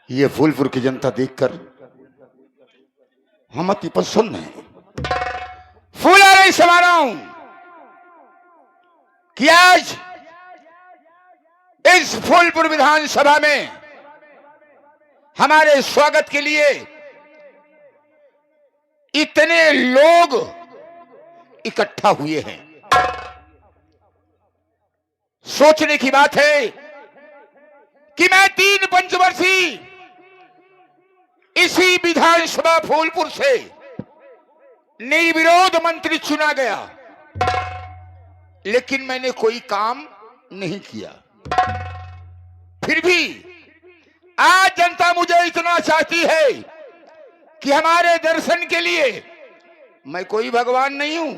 ये फूलपुर की जनता देखकर हम अति प्रसन्न हैं। फूला नहीं समा रहा हूं कि आज इस फूलपुर विधानसभा में हमारे स्वागत के लिए इतने लोग इकट्ठा हुए हैं। सोचने की बात है कि मैं 3 पंचवर्षीय इसी विधानसभा फूलपुर से निर्विरोध मंत्री चुना गया, लेकिन मैंने कोई काम नहीं किया। फिर भी आज जनता मुझे इतना चाहती है कि हमारे दर्शन के लिए, मैं कोई भगवान नहीं हूं,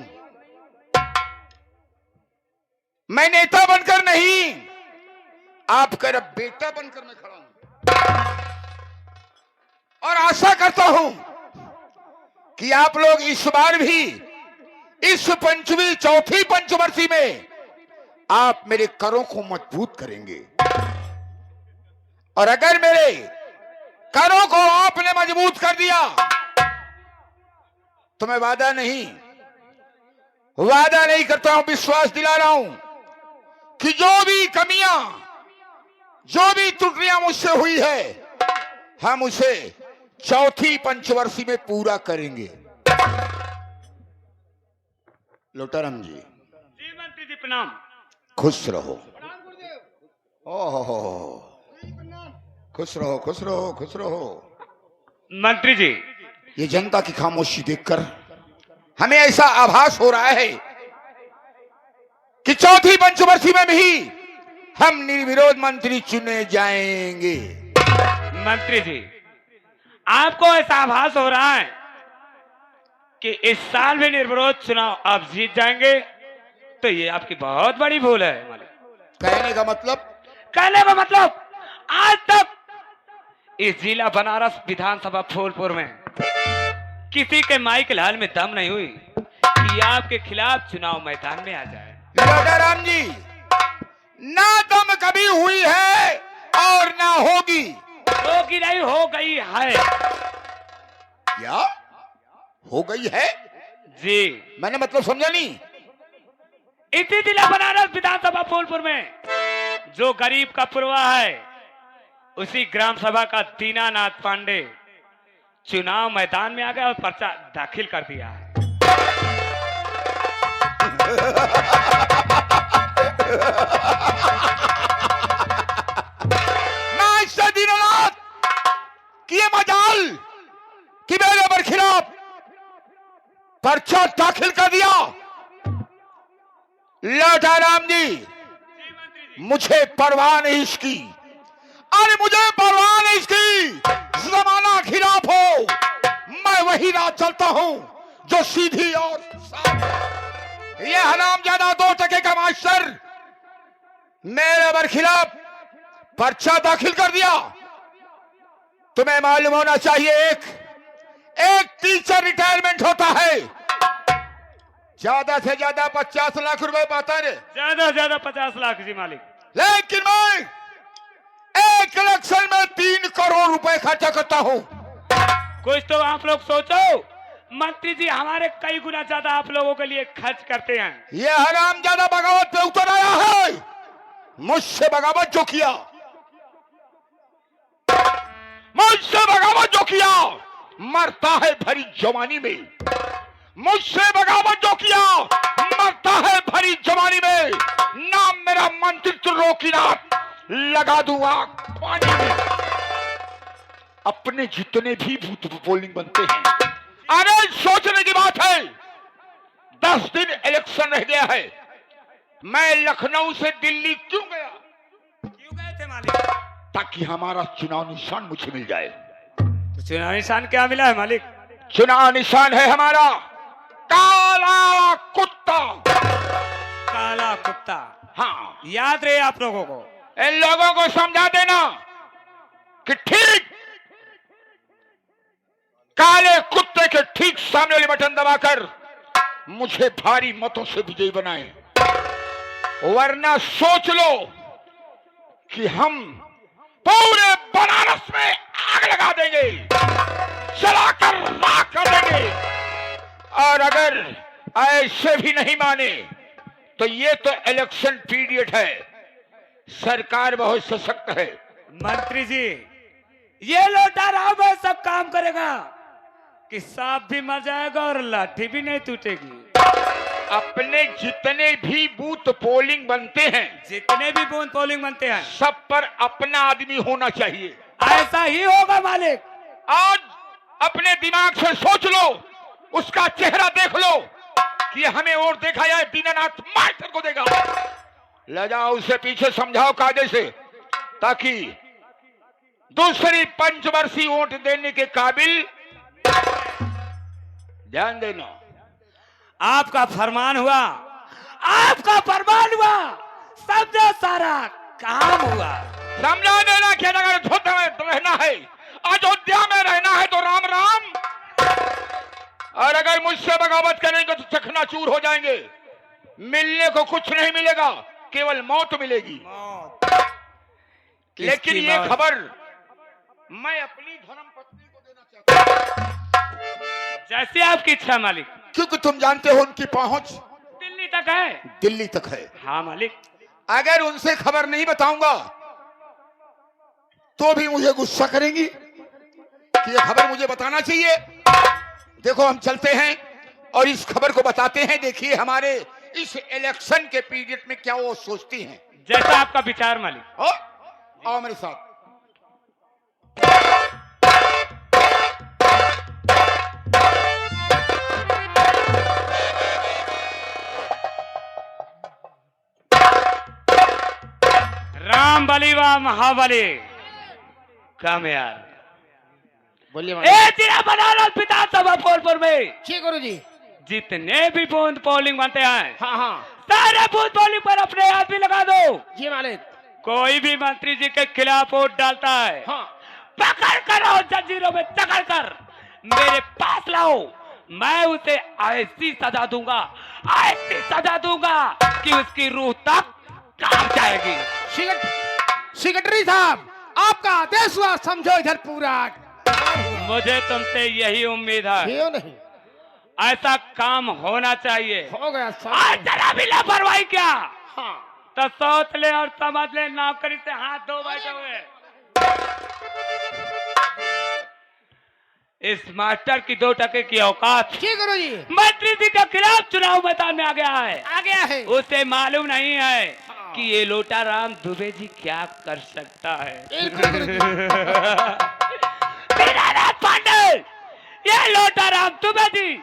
मैं नेता बनकर नहीं, आपका बेटा बनकर मैं खड़ा हूं और आशा करता हूं कि आप लोग इस बार भी इस चौथी पंचवर्षीय में आप मेरे करों को मजबूत करेंगे। और अगर मेरे करों को आपने मजबूत कर दिया तो मैं वादा नहीं करता हूं, विश्वास दिला रहा हूं कि जो भी कमियां, जो भी त्रुटियां मुझसे हुई है, हम उसे चौथी पंचवर्षीय में पूरा करेंगे। लोटाराम जी। जी मंत्री जी प्रणाम। खुश रहो। ओहो, खुश रहो, खुश रहो, खुश रहो। मंत्री जी, ये जनता की खामोशी देखकर हमें ऐसा आभास हो रहा है कि चौथी पंचवर्षीय में भी हम निर्विरोध मंत्री चुने जाएंगे। मंत्री जी, आपको ऐसा आभास हो रहा है कि इस साल भी निर्विरोध चुनाव आप जीत जाएंगे, तो ये आपकी बहुत बड़ी भूल है मालिक। कहने का मतलब आज तक इस जिला बनारस विधानसभा फूलपुर में किसी के माई के लाल में दम नहीं हुई कि आपके खिलाफ चुनाव मैदान में आ जाए। लोटाराम जी, ना दम कभी हुई है और ना होगी। होगी नहीं, हो गई है। क्या हो गई है जी? मैंने मतलब समझा नहीं। इसी जिला बनारस विधानसभा फूलपुर में जो गरीब का पुरवा है, उसी ग्राम सभा का दीनानाथ पांडे चुनाव मैदान में आ गया और पर्चा दाखिल कर दिया है। मैं इससे दीनानाथ किए मजाल कि मेरे बरखिलाफ पर्चा दाखिल कर दिया। लोटाराम जी, मुझे परवाह नहीं इसकी, अरे मुझे परवाह नहीं इसकी। जमाना खिलाफ हो, मैं वही राह चलता हूं जो सीधी और साफ। ये हरामजादा 2 टके का मास्टर मेरे बरखिलाफ पर्चा दाखिल कर दिया। तुम्हें मालूम होना चाहिए, एक टीचर रिटायरमेंट होता है, ज्यादा से ज्यादा 50 लाख रुपए पाता है। ज्यादा से ज्यादा 50 लाख जी मालिक। लेकिन मैं एक इलेक्शन में 3 करोड़ रुपए खर्चा करता हूं। कुछ तो आप लोग सोचो, मंत्री जी हमारे कई गुना ज्यादा आप लोगों के लिए खर्च करते हैं। ये हरामजादा बगावत पे उतर आया है, मुझसे बगावत जो किया, मरता है भरी जवानी में। मुझसे बगावत जो किया, मरता है भरी जवानी में। नाम मेरा मंत्रित्व रोकीनाथ, लगा दूंगा पानी में। अपने जितने भी बूथ पोलिंग बनते हैं, अरे सोचने की बात है, 10 दिन इलेक्शन रह गया है। मैं लखनऊ से दिल्ली क्यों गए थे मालिक? ताकि हमारा चुनाव निशान मुझे मिल जाए। तो चुनाव निशान क्या मिला है मालिक? चुनाव निशान है हमारा काला कुत्ता। काला कुत्ता? हाँ, याद रहे आप लोगों को। इन लोगों को समझा देना कि ठीक काले कुत्ते के ठीक सामने वाले बटन दबाकर मुझे भारी मतों से विजयी बनाए, वरना सोच लो कि हम पूरे बनारस में देंगे, चलाकर राख कर देंगे। और अगर ऐसे भी नहीं माने तो ये तो इलेक्शन पीरियड है, सरकार बहुत सशक्त है। मंत्री जी, ये लोटा राम है, सब काम करेगा कि सांप भी मर जाएगा और लाठी भी नहीं टूटेगी। अपने जितने भी बूथ पोलिंग बनते हैं, जितने भी बूथ पोलिंग बनते हैं, सब पर अपना आदमी होना चाहिए। ऐसा ही होगा मालिक। आज अपने दिमाग से सोच लो, उसका चेहरा देख लो कि हमें और देखा जाए, दीनानाथ मास्टर को देगा। ले जाओ उसे पीछे, समझाओ कायदे से, ताकि दूसरी पंचवर्षीय वोट देने के काबिल। ध्यान देना, आपका फरमान हुआ, आपका फरमान हुआ, समझो सारा काम हुआ। समझा देना कि अगर धुत में रहना है, अयोध्या में रहना है तो राम राम, और अगर मुझसे बगावत करेंगे तो चकनाचूर हो जाएंगे। मिलने को कुछ नहीं मिलेगा, केवल मौत मिलेगी। लेकिन ये खबर मैं अपनी धर्म पत्नी को देना चाहता हूं। जैसे आपकी इच्छा मालिक। क्योंकि तुम जानते हो उनकी पहुंच दिल्ली तक है। दिल्ली तक है। हाँ मालिक। अगर उनसे खबर नहीं बताऊंगा तो भी मुझे गुस्सा करेंगी कि ये खबर मुझे बताना चाहिए। देखो हम चलते हैं और इस खबर को बताते हैं। देखिए हमारे इस इलेक्शन के पीरियड में क्या वो सोचती हैं। जैसा आपका विचार मालिक। आओ मेरे साथ। राम बली व महाबली। कम यार, बोलिए जिला बनारस विधानसभा पोलपुर में जी गुरु जी। जितने भी बूथ पोलिंग बनते हैं, हाँ हाँ सारे बूथ पोलिंग पर अपने आदमी लगा दो। जी मालिक। कोई भी मंत्री जी के खिलाफ वोट डालता है, हाँ पकड़ कर और जंजीरों में जकड़ कर मेरे पास लाओ। मैं उसे ऐसी सजा दूंगा, ऐसी सजा दूंगा कि उसकी रूह तक कांप जाएगी। सेक्रेटरी साहब, आपका आदेश हुआ, समझो इधर पूरा। मुझे तुमसे यही उम्मीद है। क्यों नहीं? ऐसा काम होना चाहिए। हो गया आज जरा भी लापरवाही क्या, हाँ तो सोच ले और समझ ले, नौकरी से हाथ धो बैठे हुए। इस मास्टर की 2 टके की औकात जी गुरु जी। मंत्री जी के खिलाफ चुनाव मैदान में आ गया है। आ गया है। उसे मालूम नहीं है कि ये लोटाराम दुबे जी क्या कर सकता है। बिल्कुल गुरु जी। दीनानाथ पांडे, ये लोटाराम दुबे जी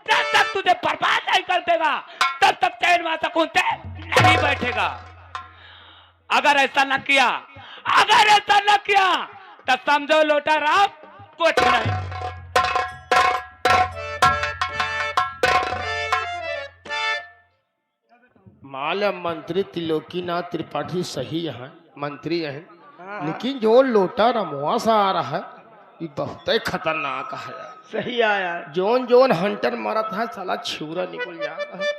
जब तक तुझे बर्बाद नहीं कर देगा तब तक चैन माता कुंते नहीं बैठेगा। अगर ऐसा न किया, अगर ऐसा न किया तो समझो लोटाराम कुछ नहीं। मालूम मंत्री त्रिलोकीनाथ त्रिपाठी सही है, मंत्री है, लेकिन जो लोटा रमुआ सा आ रहा है ये बहुत ही खतरनाक है यार। सही आया। जोन जोन हंटर मरत है, साला छुरा निकल जाता है।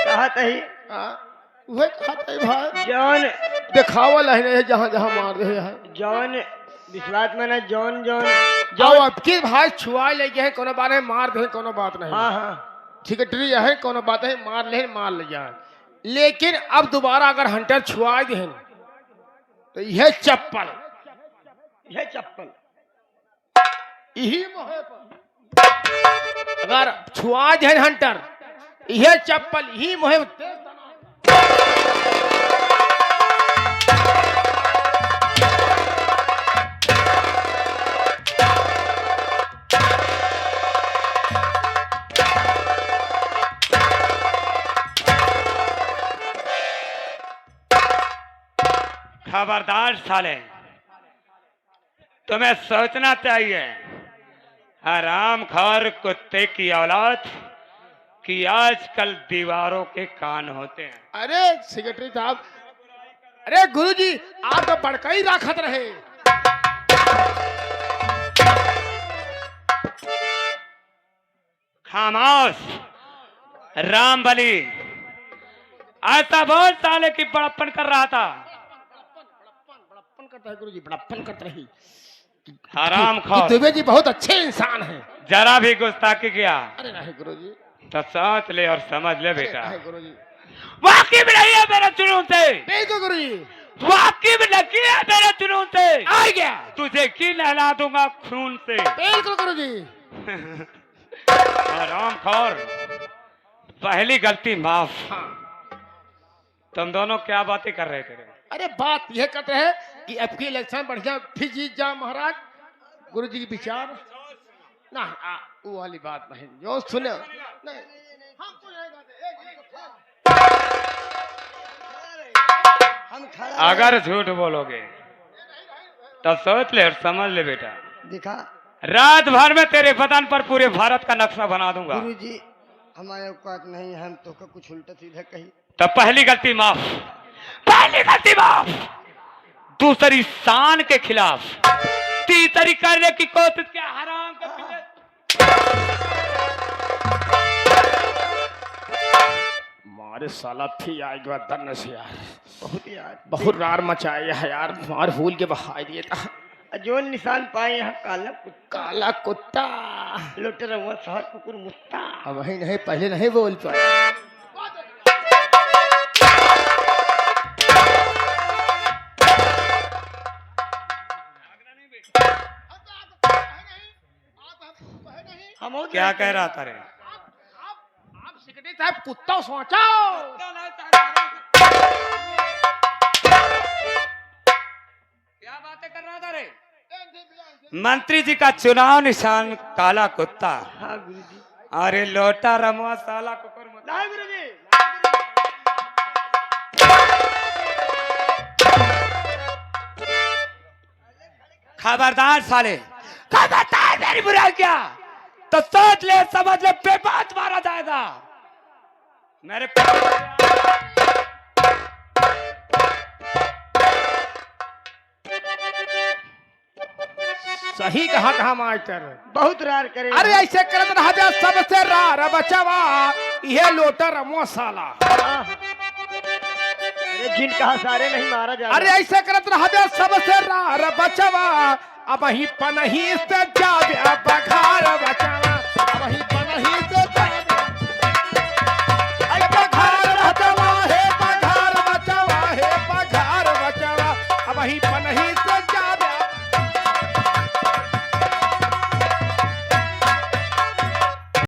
कहता ही वह कहता है भाई, जॉन दिखावल है जहाँ जहाँ मार रहे हैं। जॉन विश्वास में जॉन जॉन जाओ अब की भाई छुआ ले गए, कोनो बात है मार दे, कोनो बात नहीं। हाँ सेक्रेटरी है, कोनो बात है मार ले जाए। लेकिन अब दोबारा अगर हंटर छुआ दे तो यह चप्पल यही मोहे पर अगर छुआ दे हंटर, यह चप्पल यही मोहे खबरदार साले, तुम्हें सोचना चाहिए हराम खोर कुत्ते की औलाद कि आजकल दीवारों के कान होते हैं। अरे सेक्रेटरी साहब, अरे गुरुजी आप तो बड़का ही राखत रहे। खामोश राम बली, ऐसा बहुत साले की बड़प्पन कर रहा था। बड़प्पन करता है गुरुजी, बड़प्पन करता रही। हराम कि खोर, दुबे जी बहुत अच्छे इंसान हैं। जरा भी गुस्ताखी किया अरे नहीं गुरुजी, तो सोच ले और समझ ले अरे बेटा, नहीं गुरुजी, वाकिफ नहीं है मेरे जुनून से, बिल्कुल गुरुजी। वाकिफ नहीं है मेरे जुनून से, आ गया, तुझे की नहला दूंगा खून से। बिल्कुल गुरुजी। हराम खोर, पहली गलती माफ। हाँ, तुम दोनों क्या बातें कर रहे थे? अरे बात यह कहते हैं कि अब की इलेक्शन बढ़िया फिर जीत जा महाराज। गुरुजी की विचार ना वो वाली बात नहीं जो सुने नहीं। हम खड़ा अगर झूठ बोलोगे तो सोच ले और समझ ले बेटा, दिखा रात भर में तेरे बदन पर पूरे भारत का नक्शा बना दूंगा। गुरुजी, हमारे औकात नहीं, हम तो का कुछ उल्टा सीधा कही। तो पहली गलती माफ, पहली गलती माफ, दूसरी शान के खिलाफ, तीसरी करने की कोशिश क्या हराम के पीछे। मारे साला फिर आएगा दर्न से यार, बहुत यार, बहुत रार मचाया है यार, मार फूल के बहा दिया था। जो निशान पाए यहाँ काला कुत्ता, काला कुत्ता लोटे रहुआ शहर कुकुर मुत्ता। अब वही नहीं, पहले नहीं बोल पाया। हम और क्या कह रहा था रे? आप सेक्रेटरी साहब कुत्ता सोचो। क्या बातें कर रहा था रे? मंत्री जी का चुनाव निशान काला कुत्ता, हाँ गुरुजी, अरे लोटा रमुआ साला कुकुर मुत्ता। ना गुरुजी, खबरदार साले, खबरदार मेरी बुराई किया तो सोच ले समझ ले, बेबात मारा जाएगा मेरे। सही कहा मास्टर। बहुत रार करे। अरे ऐसे करत रहा जा सबसे रार बचावा, ये लोटा रमो साला। हाँ। अरे जिन कहा सारे नहीं मारा जा। अरे ऐसे करत रहा जा सबसे रार बचावा, अब ही पनही से जावे बघार बचावा, अब ही पनही से जावे बघार बचावा, हे बघार बचावा, हे बघार बचावा, अब ही पनही से जावे